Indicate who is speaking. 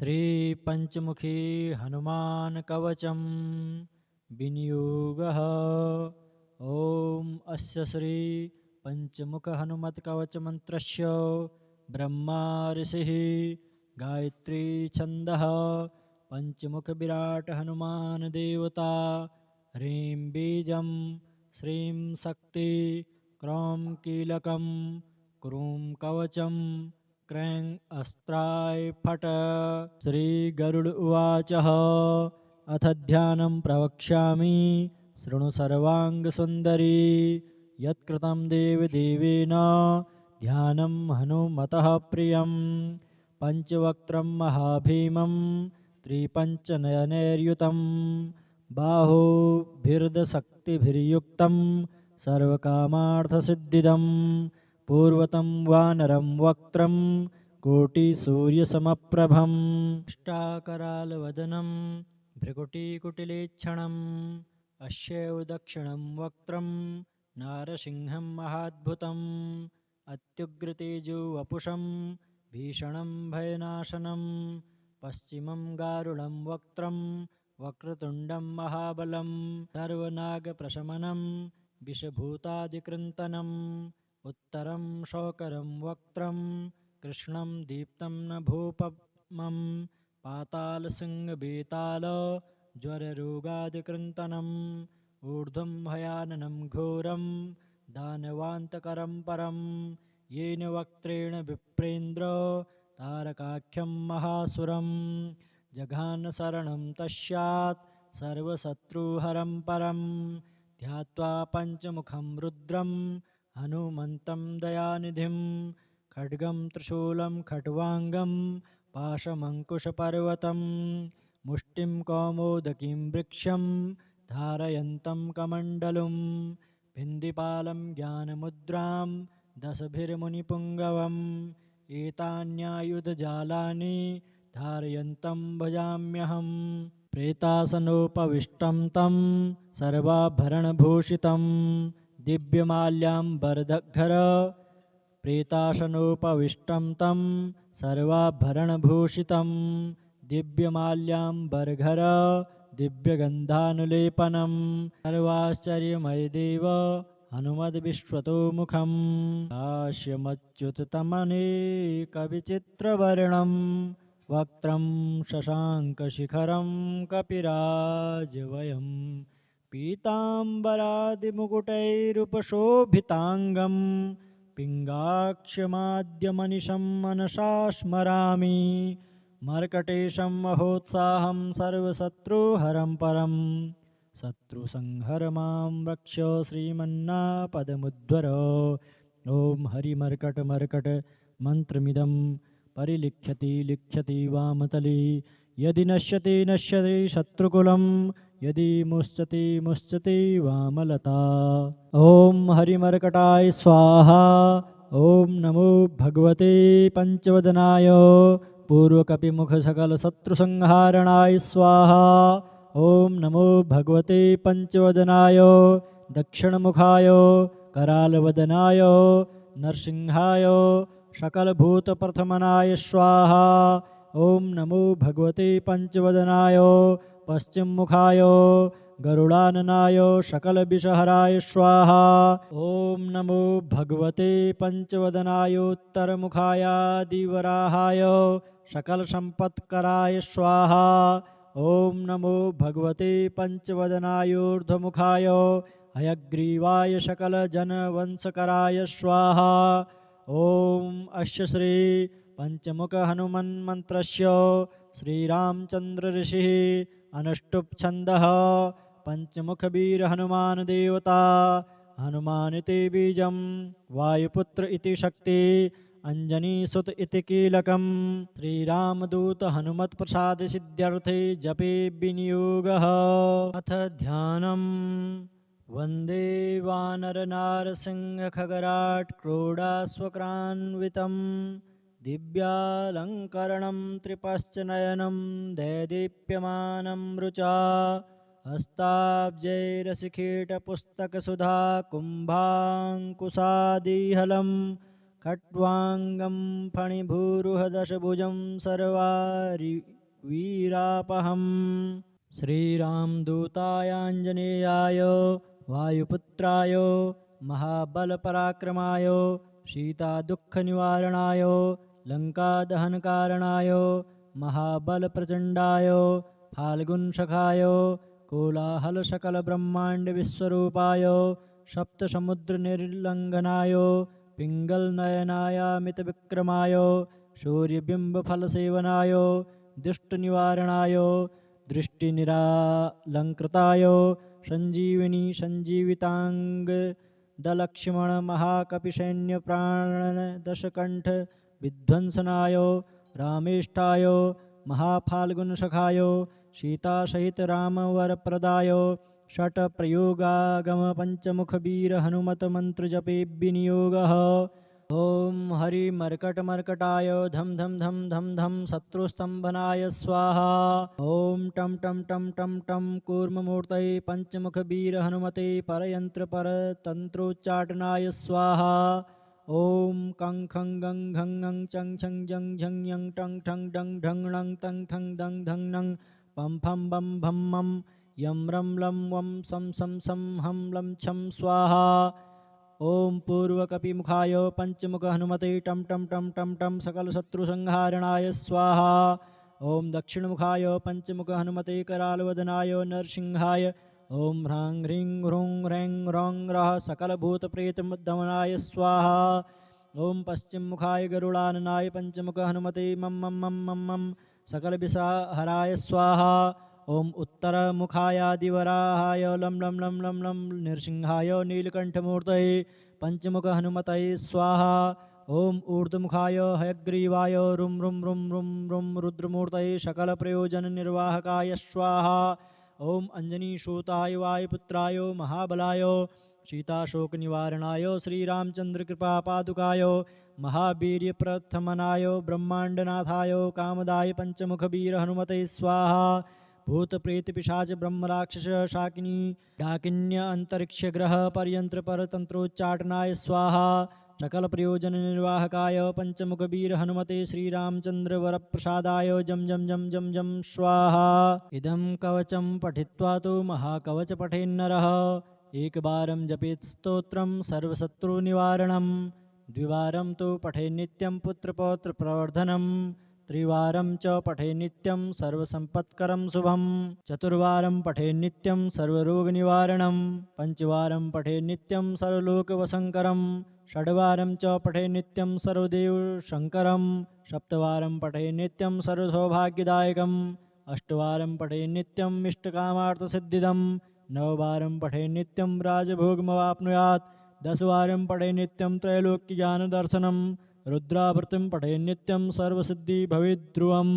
Speaker 1: श्रीपञ्चमुखी हनुमानकवचं विनियोगः। ॐ अस्य श्रीपञ्चमुखहनुमत्कवचमन्त्रस्य ब्रह्मा ऋषिः गायत्री छन्दः पञ्चमुखविराट हनुमान देवता ह्रीं बीजं श्रीं शक्ति क्रौं कीलकं क्रूं कवचं क्रैं अस्त्राय फट। श्रीगरुड उवाच अथ ध्यानं प्रवक्ष्यामि शृणु सर्वाङ्गसुन्दरी यत्कृतं देवदेवेन ध्यानं हनुमतः प्रियं पञ्चवक्त्रं महाभीमं त्रिपञ्चनयनैर्युतं बाहुभिर्दशक्तिभिर्युक्तं सर्वकामार्थसिद्धिदं पूर्वतं वानरं वक्त्रं कोटिसूर्यसमप्रभम् अष्टाकरालवदनं भ्रुकुटिकुटिलेक्षणम् अश्यैव दक्षिणं वक्त्रं नारसिंहं महाद्भुतम् अत्युग्रतेजो वपुषं भीषणं भयनाशनं पश्चिमं गारुडं वक्त्रं वक्रतुण्डं महाबलं सर्वनागप्रशमनं विषभूतादिकृन्तनम् उत्तरं शौकरं वक्त्रं कृष्णं दीप्तं नभोपमं पातालसिंहवेताल ज्वररोगादिकृन्तनम् ऊर्ध्वं भयाननं घोरं दानवान्तकरं परं येन वक्त्रेण विप्रेन्द्र तारकाख्यं महासुरं जघानशरणं तस्यात् सर्वशत्रुहरं परं ध्यात्वा पञ्चमुखं रुद्रं हनुमन्तं दयानिधिं खड्गं त्रिशूलं खट्वाङ्गं पाशमङ्कुशपर्वतं मुष्टिं कौमोदकीं वृक्षं धारयन्तं कमण्डलुं भिन्दिपालं ज्ञानमुद्रां दशभिर्मुनिपुङ्गवम् एतान्यायुधजालानि धारयन्तं भजाम्यहं प्रेतासनोपविष्टं तं सर्वाभरणभूषितं दिव्यमाल्याम्बरधर प्रेतासनोपविष्टं तं सर्वाभरणभूषितं दिव्यमाल्याम्बरधर दिव्यगन्धानुलेपनं सर्वाश्चर्यमयदेव हनुमद्विश्वतोमुखं हास्यमच्युततमनेकविचित्रवर्णं वक्त्रं शशाङ्कशिखरं कपिराजवयं पीताम्बरादिमुकुटैरुपशोभिताङ्गं पिङ्गाक्षमाद्यमनिशं मनसा स्मरामि मर्कटेशं महोत्साहं सर्वशत्रुहरं परं शत्रुसंहर मां रक्ष श्रीमन्नापदमुद्धर। ॐ हरिमर्कटमर्कट मन्त्रमिदं लिख्यति वामतले यदि नश्यति नश्यति शत्रुकुलं यदि मुच्यते वामलता। ॐ हरिमर्कटाय स्वाहा। ॐ नमो भगवते पञ्चवदनाय पूर्वकपिमुखसकलशत्रुसंहारणाय स्वाहा। ॐ नमो भगवते पञ्चवदनाय दक्षिणमुखाय करालवदनाय नरसिंहाय सकलभूतप्रथमनाय स्वाहा। ॐ नमो भगवते पञ्चवदनाय पश्चिममुखाय गरुडाननाय सकलविषहराय स्वाहा। ॐ नमो भगवते पञ्चवदनाय उत्तरमुखाय दिवराहाय सकलसम्पत्कराय स्वाहा। ॐ नमो भगवते पञ्चवदनाय ऊर्ध्वमुखाय हयग्रीवाय सकलजनवंशकराय स्वाहा। ॐ अस्य श्री पञ्चमुखहनुमन्मन्त्रस्य श्रीरामचन्द्र ऋषिः अनुष्टुप् छन्दः पञ्चमुखवीर हनुमान देवता हनुमानिति बीजं वायुपुत्र इति शक्ति अंजनीसुत इति कीलकं श्रीरामदूत हनुमत्प्रसाद सिद्ध्यर्थे जपे विनियोगः। अथ ध्यानम् वन्दे वानरनारसिंहखगराट् क्रोडास्वक्रान्वितं दिव्यालङ्करणं त्रिपश्चनयनं दैदीप्यमानं रुचा हस्ताब्जैरशिखीटपुस्तकसुधा कुम्भाङ्कुशादिहलं खट्वाङ्गं फणिभूरुहदशभुजं सर्वारिवीरापहम् श्रीरामदूतायाञ्जनेयाय वायुपुत्राय महाबलपराक्रमाय सीतादुःखनिवारणाय लङ्कादहनकारणाय महाबलप्रचण्डाय फाल्गुनसखाय कोलाहलसकलब्रह्माण्डविश्वरूपाय सप्तसमुद्रनिर्लङ्घनाय पिङ्गलनयनायामितविक्रमाय सूर्यबिम्बफलसेवनाय दुष्टनिवारणाय दृष्टिनिरालङ्कृताय सञ्जीविनी सञ्जीविताङ्गदलक्ष्मणमहाकपिसैन्यप्राणदशकण्ठ विध्वंसनाय रामेष्ठाय महाफाल्गुनसखाय सीतासहितरामवरप्रदाय षट्प्रयोगागमपञ्चमुखवीरहनुमतमन्त्रजपे विनियोगः। ॐ हरिमर्कटमर्कटाय धं धं धं धं धं शत्रुस्तम्भनाय स्वाहा। ॐ टं टं टं टं टं कूर्ममूर्तये पञ्चमुखवीरहनुमते परयन्त्रपरतन्त्रोच्चाटनाय स्वाहा। ॐ कं खं गं घं ङं चं छं जं झं यं टं ठं डं ढं णं तं थं दं धं नं पं फं बं भं मं यं रं लं वं सं सं सं हं लं छं स्वाहा। ओम पूर्वकपिमुखाय पंचमुखहनुमते टं टं टं टं टं सकलशत्रुसंहारणाय स्वाहा। ओम दक्षिणमुखाय पंचमुखहनुमते करालवदनाय नरसिंहाय ओम ह्रां ह्रीं ह्रूं ह्रैं ह्रौं ह्रः सकलभूतप्रेतदमनाय स्वाहा। ओम पश्चिममुखाय गरुडाननाय पंचमुखहनुमते मं मं मं मं मं सकलविषहराय स्वाहा। ओम उत्तरमुखायादिवराहाय लं लं लं लं लं नृसिंहाय नीलकण्ठमूर्तये पंचमुखहनुमतये स्वाहा। ओम ऊर्ध्वमुखाय हयग्रीवाय रुं रुं रुं रुं रुं रुद्रमूर्तये सकलप्रयोजननिर्वाहकाय स्वाहा। ओम अंजनीसूताय वायुपुत्राय महाबलाय सीताशोकनिवारणाय श्रीरामचन्द्रकृपापादुकाय महावीर्यप्रथमनाय ब्रह्माण्डनाथाय कामदाय पंचमुखवीरहनुमते स्वाहा। भूतप्रेतपिशाच ब्रह्मराक्षस शाकिनी डाकिन्य अंतरिक्षग्रह पर्यंत्रपरतंत्रोच्चाटनाय स्वाहा। सकलप्रयोजननिर्वाहकाय पंचमुखवीरहनुमते श्रीरामचन्द्रवरप्रसादाय जं जं जं जं जं स्वाहा। इदं कवचं पठित्वा तु महाकवचपठेन्नरः एकवारं जपेत् स्तोत्रं सर्वशत्रुनिवारणं द्विवारं तु पठेत् नित्यं पुत्रपौत्रप्रवर्धनं त्रिवारं च पठेत् नित्यं सर्वसम्पत्करं शुभं चतुर्वारं पठेत् नित्यं सर्वरोगनिवारणं पञ्चवारं पठेत् नित्यं सर्वलोकवशङ्करं षड्वारं च पठेत् नित्यं सर्वदेवशङ्करं सप्तवारं पठेत् नित्यं सर्वसौभाग्यदायकम् अष्टवारं पठेत् नित्यम् इष्टकामार्थसिद्धिदं नववारं पठेत् नित्यं राजभोगमवाप्नुयात् दशवारं पठेत् नित्यं त्रैलोक्यज्ञानदर्शनं रुद्रावृत्तिं पठेत् नित्यं सर्वसिद्धि भवेद् ध्रुवम्।